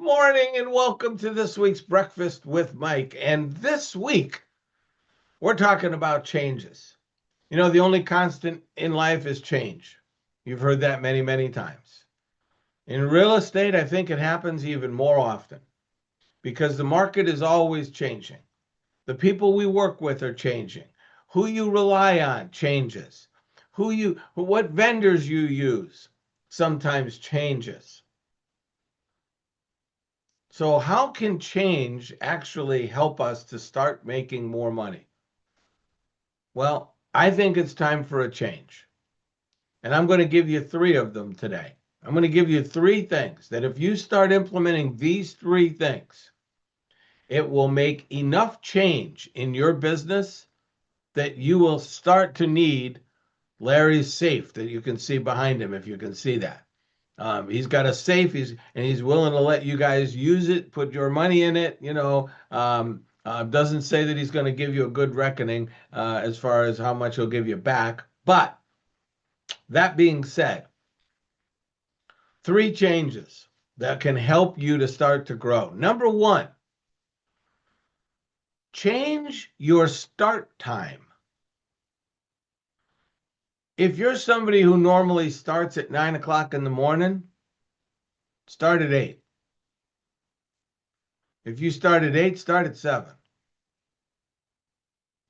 morning and welcome to this week's Breakfast with Mike. And this week, we're talking about changes. You know, the only constant in life is change. You've heard that many, many times. In real estate, I think it happens even more often because the market is always changing. The people we work with are changing. Who you rely on changes. What vendors you use sometimes changes. So how can change actually help us to start making more money? Well, I think it's time for a change. And I'm going to give you three of them today. I'm going to give you three things that if you start implementing these three things, it will make enough change in your business that you will start to need Larry's safe that you can see behind him, if you can see that. He's got a safe. He's willing to let you guys use it, put your money in it. Doesn't say that he's going to give you a good reckoning as far as how much he'll give you back. But that being said, three changes that can help you to start to grow. Number one, change your start time. If you're somebody who normally starts at 9 o'clock in the morning, start at 8. If you start at 8, start at 7.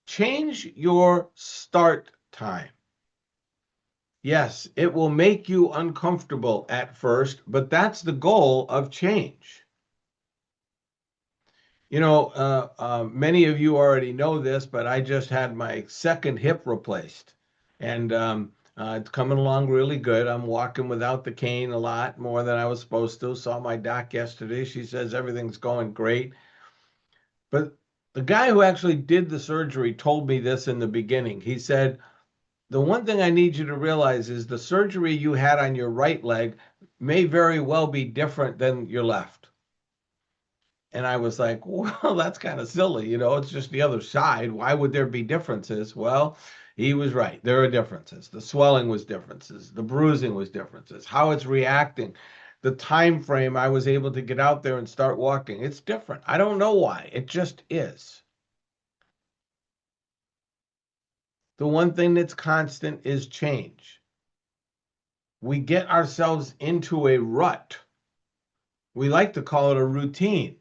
Change your start time. Yes, it will make you uncomfortable at first, but that's the goal of change. You know, many of you already know this, but I just had my second hip replaced, and it's coming along really good. I'm walking without the cane a lot more than I was supposed to. Saw my doc yesterday. She says everything's going great. But the guy who actually did the surgery told me this in the beginning. He said, the one thing I need you to realize is the surgery you had on your right leg may very well be different than your left. And I was like, well, that's kind of silly. You know, it's just the other side. Why would there be differences? Well, he was right. There are differences. The swelling was differences. The bruising was differences. How it's reacting. The time frame I was able to get out there and start walking. It's different. I don't know why. It just is. The one thing that's constant is change. We get ourselves into a rut. We like to call it a routine.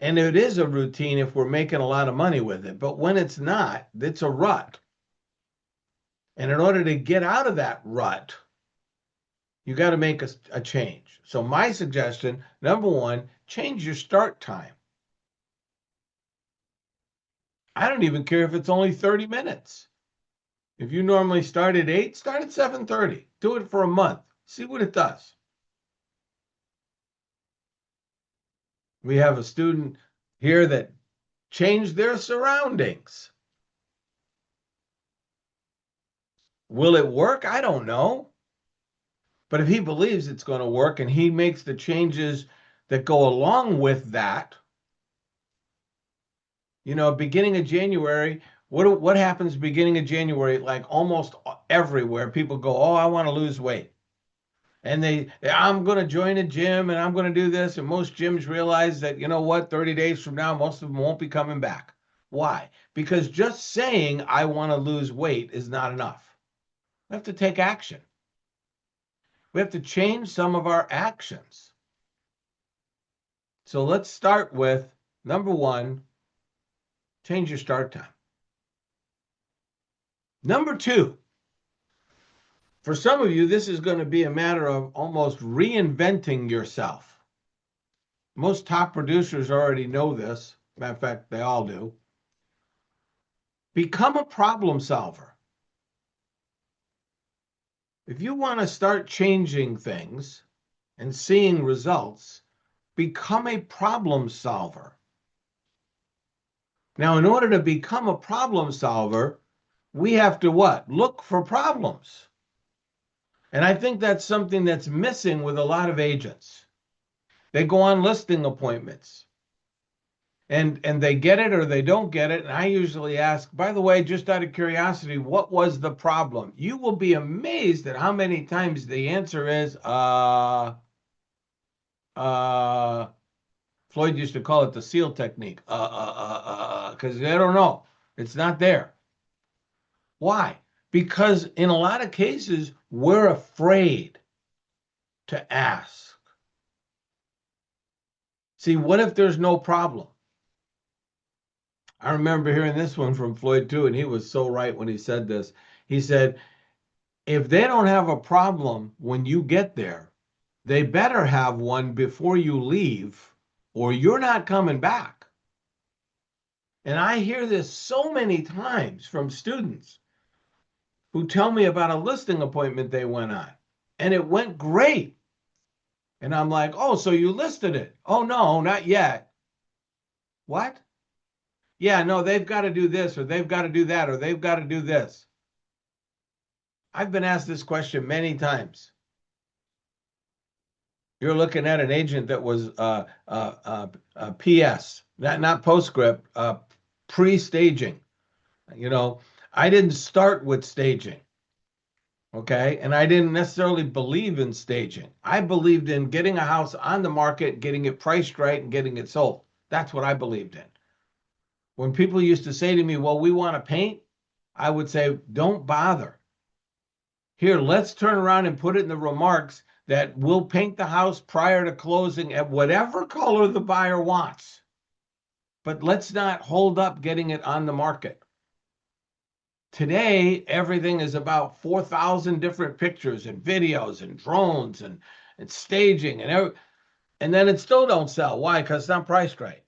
And it is a routine if we're making a lot of money with it. But when it's not, it's a rut. And in order to get out of that rut, you got to make a change. So my suggestion, number one, change your start time. I don't even care if it's only 30 minutes. If you normally start at 8, start at 7:30. Do it for a month. See what it does. We have a student here that changed their surroundings. Will it work? I don't know. But if he believes it's going to work and he makes the changes that go along with that, you know, beginning of January, what happens beginning of January? Like almost everywhere, people go, oh, I want to lose weight. And I'm going to join a gym and I'm going to do this. And most gyms realize that, you know what, 30 days from now, most of them won't be coming back. Why? Because just saying I want to lose weight is not enough. We have to take action. We have to change some of our actions. So let's start with number one, change your start time. Number two, for some of you, this is going to be a matter of almost reinventing yourself. Most top producers already know this. Matter of fact, they all do. Become a problem solver. If you want to start changing things and seeing results, become a problem solver. Now, in order to become a problem solver, we have to what? Look for problems. And I think that's something that's missing with a lot of agents. They go on listing appointments and they get it or they don't get it. And I usually ask, by the way, just out of curiosity, what was the problem? You will be amazed at how many times the answer is, Floyd used to call it the SEAL technique. Because they don't know. It's not there. Why? Because in a lot of cases, we're afraid to ask. See, what if there's no problem? I remember hearing this one from Floyd too, and he was so right when he said this. He said, if they don't have a problem when you get there, they better have one before you leave, or you're not coming back. And I hear this so many times from students who tell me about a listing appointment they went on, and it went great. And I'm like, oh, so you listed it? Oh, no, not yet. What? Yeah, no, they've got to do this, or they've got to do that, or they've got to do this. I've been asked this question many times. You're looking at an agent that was PS, not postscript, pre-staging. You know, I didn't start with staging, okay? And I didn't necessarily believe in staging. I believed in getting a house on the market, getting it priced right, and getting it sold. That's what I believed in. When people used to say to me, well, we want to paint, I would say, don't bother. Here, let's turn around and put it in the remarks that we'll paint the house prior to closing at whatever color the buyer wants. But let's not hold up getting it on the market. Today, everything is about 4,000 different pictures and videos and drones and staging and then it still don't sell. Why? Because it's not priced right.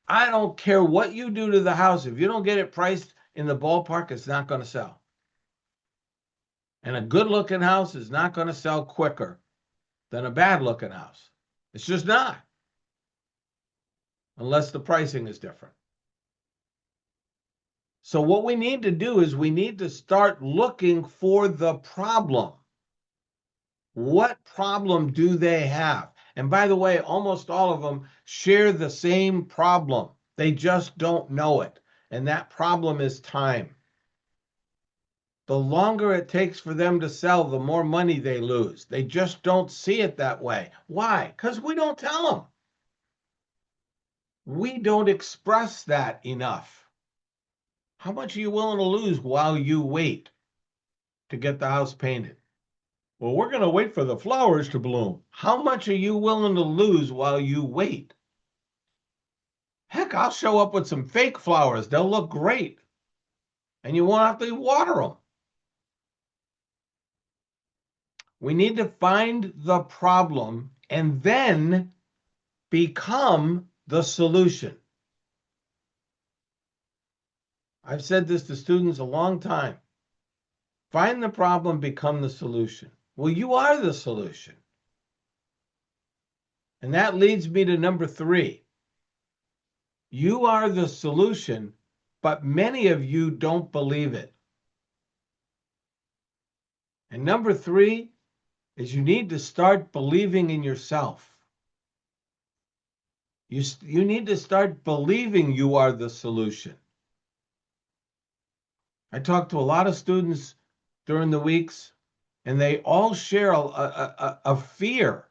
I don't care what you do to the house. If you don't get it priced in the ballpark, it's not going to sell. And a good looking house is not going to sell quicker than a bad looking house. It's just not, unless the pricing is different. So what we need to do is we need to start looking for the problem. What problem do they have? And by the way, almost all of them share the same problem. They just don't know it. And that problem is time. The longer it takes for them to sell, the more money they lose. They just don't see it that way. Why? Because we don't tell them. We don't express that enough. How much are you willing to lose while you wait to get the house painted? Well, we're going to wait for the flowers to bloom. How much are you willing to lose while you wait? Heck, I'll show up with some fake flowers. They'll look great. And you won't have to water them. We need to find the problem and then become the solution. I've said this to students a long time. Find the problem, become the solution. Well, you are the solution. And that leads me to number 3. You are the solution, but many of you don't believe it. And number 3 is you need to start believing in yourself. You need to start believing you are the solution. I talk to a lot of students during the weeks, and they all share a fear.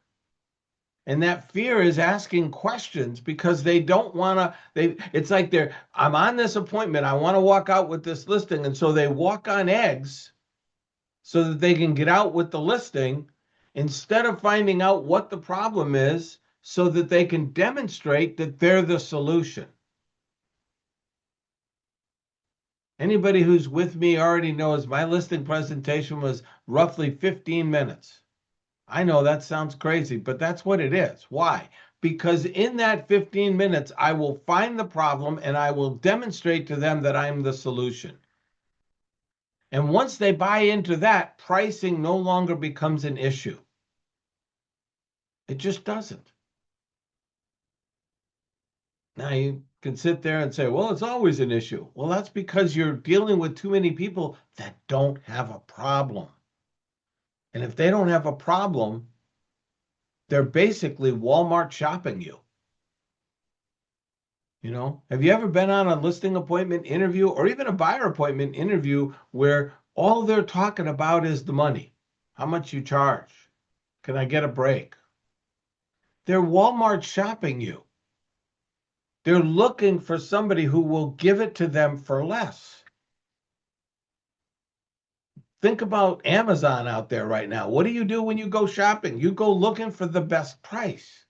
And that fear is asking questions because they don't want to, it's like I'm on this appointment. I want to walk out with this listing. And so they walk on eggs so that they can get out with the listing instead of finding out what the problem is so that they can demonstrate that they're the solution. Anybody who's with me already knows my listing presentation was roughly 15 minutes. I know that sounds crazy, but that's what it is. Why? Because in that 15 minutes, I will find the problem and I will demonstrate to them that I'm the solution. And once they buy into that, pricing no longer becomes an issue. It just doesn't. Now you can sit there and say, well, it's always an issue. Well, that's because you're dealing with too many people that don't have a problem. And if they don't have a problem, they're basically Walmart shopping you. You know, have you ever been on a listing appointment interview or even a buyer appointment interview where all they're talking about is the money? How much you charge? Can I get a break? They're Walmart shopping you. They're looking for somebody who will give it to them for less. Think about Amazon out there right now. What do you do when you go shopping? You go looking for the best price.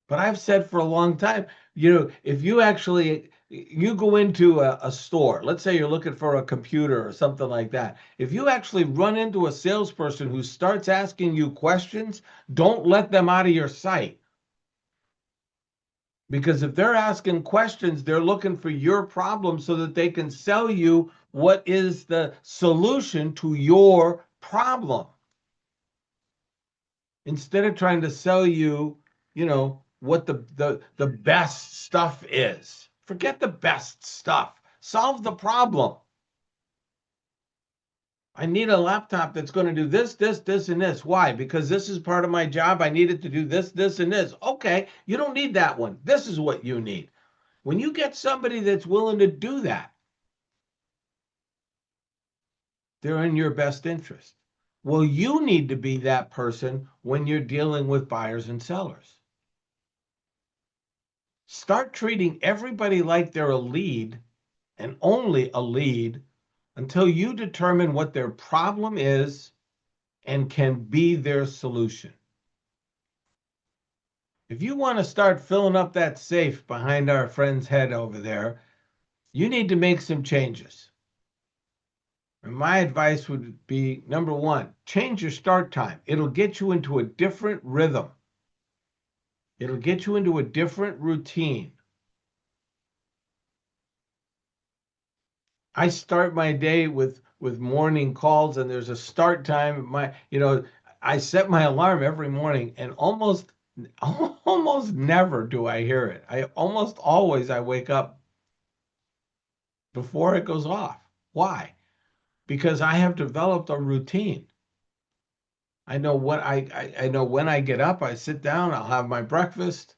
But I've said for a long time, if you go into a store, let's say you're looking for a computer or something like that. If you actually run into a salesperson who starts asking you questions, don't let them out of your sight. Because if they're asking questions, they're looking for your problem so that they can sell you what is the solution to your problem. Instead of trying to sell you, what the best stuff is. Forget the best stuff. Solve the problem. I need a laptop that's going to do this, this, this, and this. Why? Because this is part of my job. I need it to do this, this, and this. Okay, you don't need that one. This is what you need. When you get somebody that's willing to do that, they're in your best interest. Well, you need to be that person when you're dealing with buyers and sellers. Start treating everybody like they're a lead and only a lead until you determine what their problem is and can be their solution. If you want to start filling up that safe behind our friend's head over there, you need to make some changes. And my advice would be number one, change your start time. It'll get you into a different rhythm. It'll get you into a different routine. I start my day with morning calls, and there's a start time. I set my alarm every morning, and almost never do I hear it. I wake up before it goes off. Why? Because I have developed a routine. I know what I know when I get up, I sit down, I'll have my breakfast.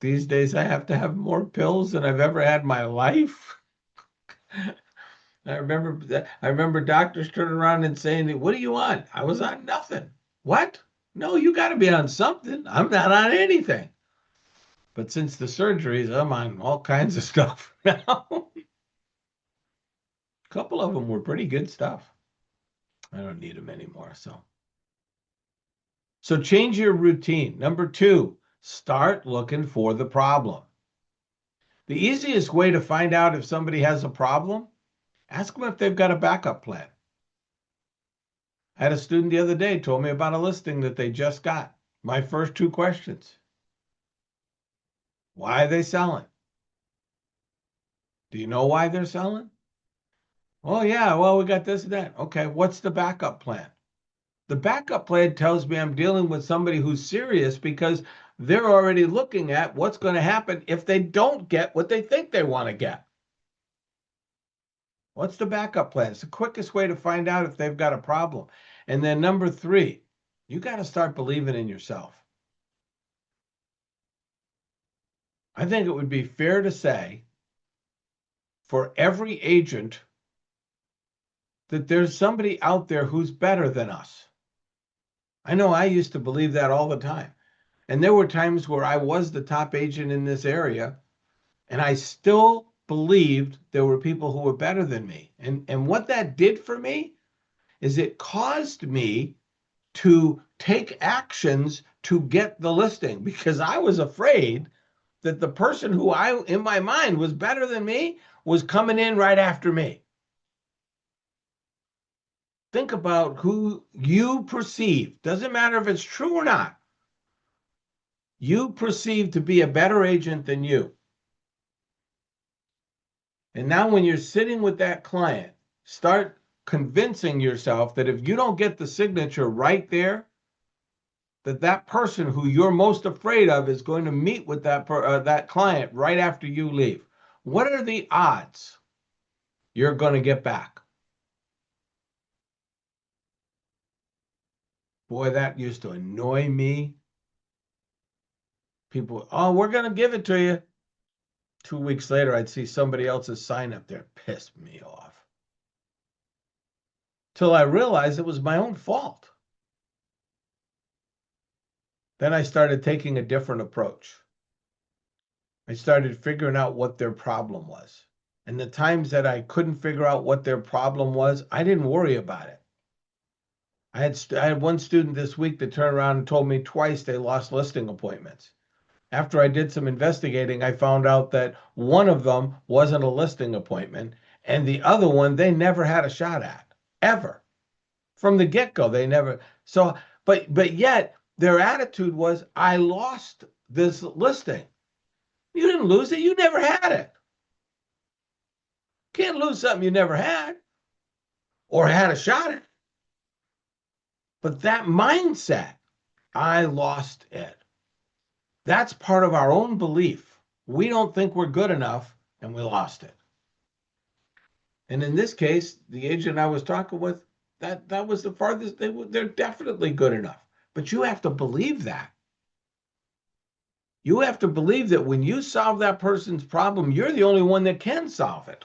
These days I have to have more pills than I've ever had in my life. I remember doctors turning around and saying, "What do you want?" I was on nothing. What? No, you got to be on something. I'm not on anything. But since the surgeries, I'm on all kinds of stuff now. A couple of them were pretty good stuff. I don't need them anymore. So change your routine. Number two, start looking for the problem. The easiest way to find out if somebody has a problem, ask them if they've got a backup plan. I had a student the other day told me about a listing that they just got. My first two questions. Why are they selling? Do you know why they're selling? Oh, yeah, well, we got this and that. Okay, what's the backup plan? The backup plan tells me I'm dealing with somebody who's serious because they're already looking at what's going to happen if they don't get what they think they want to get. What's the backup plan? It's the quickest way to find out if they've got a problem. And then number three, you got to start believing in yourself. I think it would be fair to say for every agent that there's somebody out there who's better than us. I know I used to believe that all the time. And there were times where I was the top agent in this area, and I still believed there were people who were better than me. And what that did for me is it caused me to take actions to get the listing because I was afraid that the person who in my mind was better than me was coming in right after me. Think about who you perceive. Doesn't matter if it's true or not. You perceive to be a better agent than you. And now when you're sitting with that client, start convincing yourself that if you don't get the signature right there, that person who you're most afraid of is going to meet with that client right after you leave. What are the odds you're going to get back? Boy, that used to annoy me. People, oh, we're going to give it to you. 2 weeks later, I'd see somebody else's sign up there. Pissed me off. Till I realized it was my own fault. Then I started taking a different approach. I started figuring out what their problem was. And the times that I couldn't figure out what their problem was, I didn't worry about it. I had one student this week that turned around and told me twice they lost listing appointments. After I did some investigating, I found out that one of them wasn't a listing appointment, and the other one they never had a shot at, ever. From the get-go, they never. So, but yet their attitude was, I lost this listing. You didn't lose it, you never had it. Can't lose something you never had or had a shot at. But that mindset, I lost it. That's part of our own belief. We don't think we're good enough and we lost it. And in this case, the agent I was talking with, that was the farthest. They're definitely good enough. But you have to believe that. You have to believe that when you solve that person's problem, you're the only one that can solve it.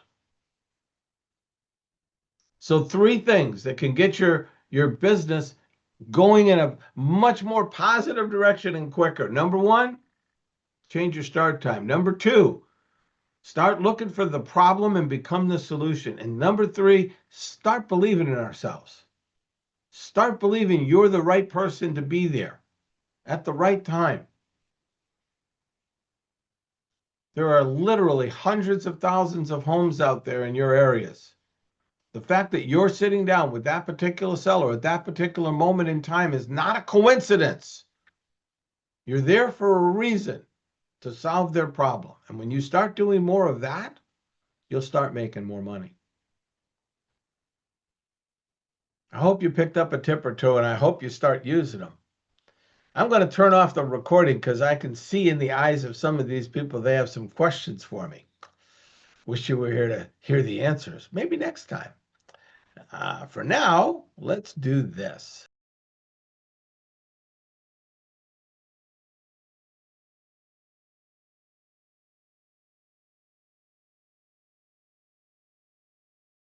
So 3 things that can get your business going in a much more positive direction and quicker. Number 1, change your start time. Number 2, start looking for the problem and become the solution. And number 3, start believing in ourselves. Start believing you're the right person to be there at the right time. There are literally hundreds of thousands of homes out there in your areas. The fact that you're sitting down with that particular seller at that particular moment in time is not a coincidence. You're there for a reason, to solve their problem. And when you start doing more of that, you'll start making more money. I hope you picked up a tip or two, and I hope you start using them. I'm going to turn off the recording because I can see in the eyes of some of these people they have some questions for me. Wish you were here to hear the answers. Maybe next time. For now, let's do this.